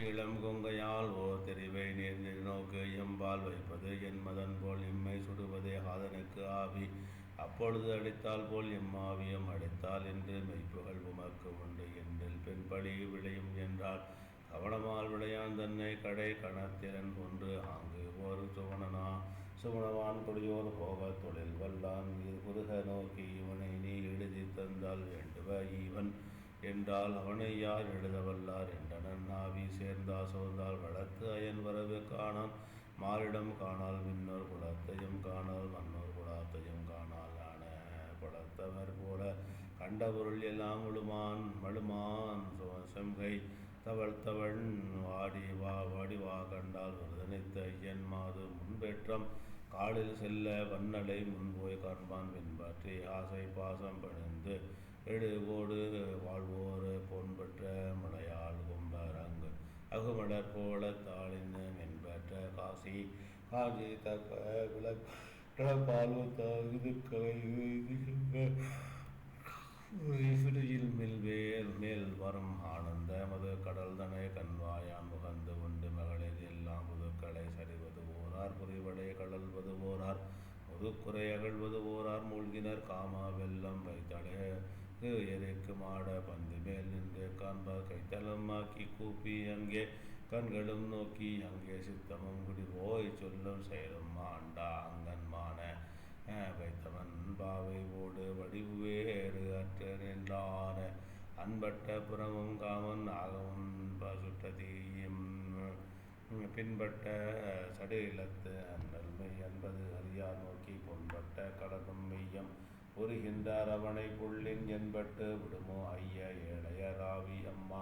இளம் கொங்கையால் ஓர் தெரிவை நேர்நெறி நோக்கு எம்பால் வைப்பது என் மதன் போல் எம்மை சுடுவதே ஆதனுக்கு ஆவி அப்பொழுது அடித்தால் போல் எம்மாவியம் அடித்தால் என்று மெய்ப்புகள் உமக்கு உண்டு என்றில் பெண்பழி விளையும் என்றால் கவனமால் விளையான் தன்னை கடை கணத்திறன் கொன்று ஆங்கு ஒரு சுவனவான் கொடியோர் போக தொழில் வல்லான் குறுக நோக்கி இவனை நீ எழுதி தந்தால் வேண்டுவ ஈவன் என்றால் அவனை யார் எழுத வல்லார் என்றனன் நாவி சேர்ந்தா சோர்ந்தால் வளர்த்து அயன் வரவு காணான் மாறிடம் காணால் விண்ணோர் குலத்தையும் காணால் மன்னோர் குலத்தையும் காணால் ஆன குலத்தவர் போல கண்ட பொருள் எல்லாம் மழுமான் செம்கை தவழ்த்தவன் வாடி வா கண்டால் விருதனித்த ஐயன் மாது முன்பேற்றம் காலில் செல்ல வன்னலை முன்போய் காண்பான் பின்பற்றி ஆசை பாசம் பணிந்து எழுவோடு வாழ்வோர் பொன்பற்ற மலையாள் கும்பர் அகுமலர் போல தாளின் மென்பற்ற காஞ்சி தப்ப விளையில் மேல் வரும் ஆனந்த மது கடல் தனை கண்வாயான் முகந்து உண்டு மகளிர் எல்லாம் முதுக்களை சரிவது ஓரார் புரிவடை கடல்வது ஓரார் முதுக்குறை அகழ்வது ஓரார் மூழ்கினர் காமா வெள்ளம் வைத்தடை எரிக்கு மாட பந்து மேல் நின்று காண்பார் கைத்தளம் ஆக்கி கூப்பி அங்கே கண்களும் நோக்கி அங்கே சித்தமும் குடி போய் சொல்லும் செயலும் ஆண்டா அங்கன்மான வைத்தவன் பாவை ஓடு வடிவு வேறு அற்ற நின்றான அன்பட்ட புறமும் காமன் ஆகவும் சுட்டதீயும் பின்பட்ட சடையிலத்து அன்னல்மை என்பது அறியார் நோக்கி பொன்பட்ட கடலும் மெய்யம் உருகின்றார் அவனை புள்ளின் என்பட்டு விடுமோ ஐய ஏழையராவி அம்மா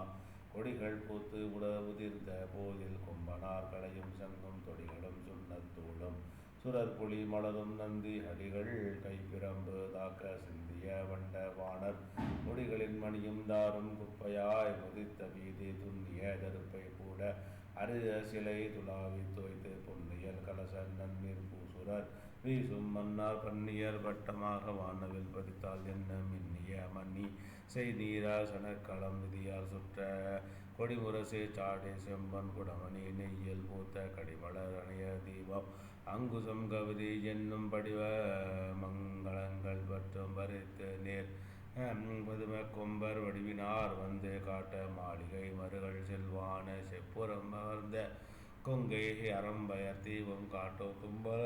கொடிகள் பூத்து உதிர்ந்த போதில் கொம்பனார் களையும் சங்கும் தொடிகளும் சுண்ணத்தூளும் சுரற்புலி மலரும் நந்தி அடிகள் கைப்பிரம்பு தாக்க சிந்திய வண்ட வானர் முடிகளின் மணியும் தாரும் குப்பையாய் முதித்த வீதி துண்ணிய தருப்பை கூட அரிய சிலை துளாவி தோய்த்து பொன்னியல் கலச நன்னீர் பூசுரர் வீசும் மன்னார் பன்னியர் வட்டமாக வானவில் பதித்தால் என்ன மின்னிய மன்னி செய்தீரா சனக்களம் விதியால் சுற்ற கொடிமுரசு சாடை செம்பன் குடமணி நெய்யல் பூத்த கடிமலர் அணைய தீபம் அங்குசம் கவிதை என்னும் படிவ மங்களங்கள் பற்றும் வரித்து நேர் பதும கொம்பர் வடிவினார் வந்து காட்ட மாளிகை மறுகள் செல்வான செப்புறம் அமர்ந்த கொங்கை அறம்பயர் தீபம் காட்டும் தும்பர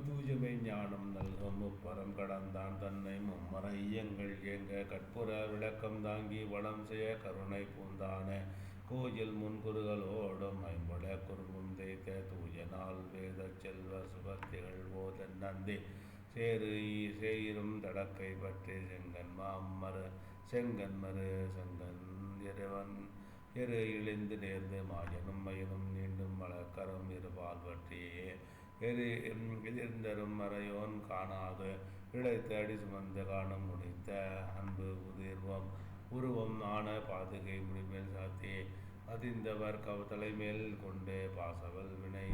தூஜமை ஞானம் நல்கும் முப்பரம் கடந்தான் தன்னை மும்மர ஐயங்கள் ஏங்க கற்புற விளக்கம் தாங்கி வளம் செய்ய கருணை பூந்தான கோயில் முன்குறுகளோடும் ஐம்பொழ குறுமும் தேய்த்த தூயனால் வேத செல்வ சுபத்திகள் போதன் நந்தி சேயிரும் தடக்கை பற்றி செங்கன்மரு செங்கன் இறைவன் எரு இழிந்து நேர்ந்து மாயனும் மயனும் நீண்டும் மலக்கரம் இருபால் பற்றியே எதிர்ந்தரும் மறையோன் காணாது இழைத்த அடி சுமந்து காணும் முடித்த அன்பு உருவம் ஆன பாதுகை முடிமேல் சாத்தி அதிர்ந்தவர் தலைமேல் கொண்டு பாசவல் வினை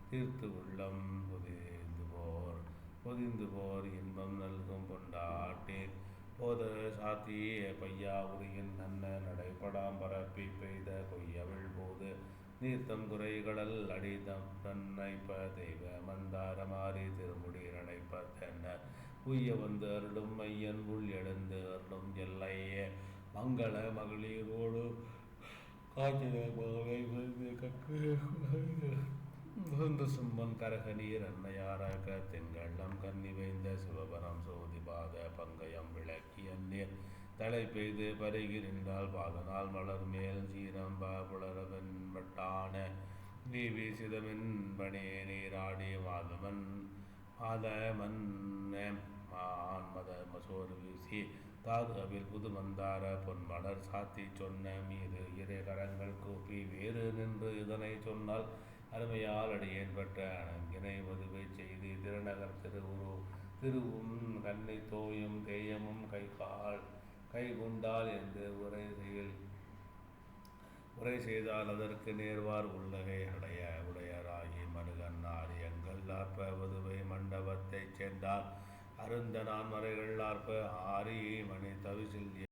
தீர்த்து உள்ளம் பொதிந்து போர் இன்பம் நல்கும் கொண்டாட்டீர் போத சாத்தி பையா உரியின் நன்ன நடைபடாம் பரப்பி பெய்த கொய்யவிழ் போது நீர்த்தம் குறைகளல் அடிதம் தன்னைப்ப தெய்வ மந்தார மாறி திருமுடி நடைப்ப தென்னர் உய்ய வந்து அருளும் மையன் உள் எழுந்து அருளும் எல்லையே மங்கள மகளிரோடு காய்ச்சல மகளை வந்து சும்மன் கரக நீர் அன்னையாராக தென்கள்ளம் கன்னி வைந்த சிவபரம் சோதிபாத பங்கயம் விளக்கி அந்நீர் தலை பெய்து பருகி நின்றால் பாதனால் மலர் மேல் சீரம்பா புலரவன் வட்டான வீவி சிதமின் பணே நீராடி மாதமன் மத மசோர் வீசி தாது அவில் புது மந்தார பொன்மலர் சாத்தி சொன்ன மீது இரு கரங்கள் கூப்பி வேறு நின்று இதனை சொன்னால் அருமையால் அடியேன் பெற்ற அணங்கினை மதுவை செய்தி திருநகர் திருவும் கண்ணை தோயும் தேயமும் கைகுண்டால் என்று உரை செய்தால் அதற்கு நேர்வார் உள்ளகை அடைய உடையராகி மருகன்னார் எங்கள் ஆர்ப்ப வதுவை மண்டபத்தைச் சென்றார் அருந்த நான் மறைகள் ஆர்ப்ப ஆரி மணி தவிசில்